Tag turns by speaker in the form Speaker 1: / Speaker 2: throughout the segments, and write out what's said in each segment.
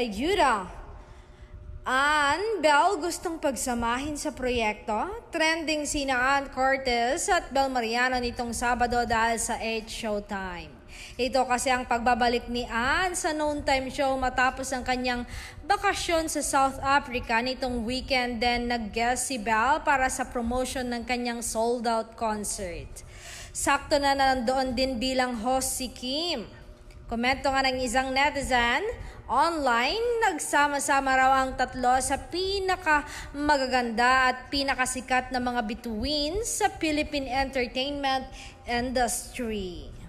Speaker 1: ayuda. Ann, Belle gustong pagsamahin sa proyekto? Trending sina Ann Curtis at Belle Mariano nitong Sabado dahil sa 8 Showtime. Ito kasi ang pagbabalik ni Ann sa Noon Time Show matapos ang kanyang bakasyon sa South Africa nitong weekend. Then nag-guest si Belle para sa promotion ng kanyang sold-out concert. Sakto na nandoon din bilang host si Kim. Komento nga ng isang netizen online, nagsama-sama raw ang tatlo sa pinakamagaganda at pinakasikat na mga bituin sa Philippine entertainment industry.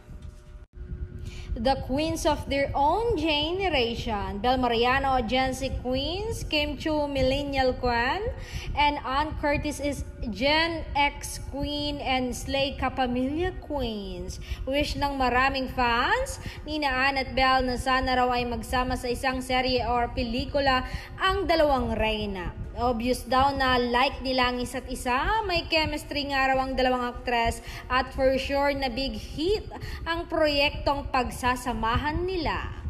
Speaker 1: The queens of their own generation, Belle Mariano, Gen Z queens, Kim Chiu, Millennial Queen, and Ann Curtis is Gen X queen and Slay Kapamilya queens. Wish ng maraming fans ni Ann at Belle na sana raw ay magsama sa isang serye or pelikula ang dalawang reyna. Obvious daw na like nila ang isa't isa, may chemistry nga raw ang dalawang aktres at for sure na big hit ang proyektong pagsasamahan nila.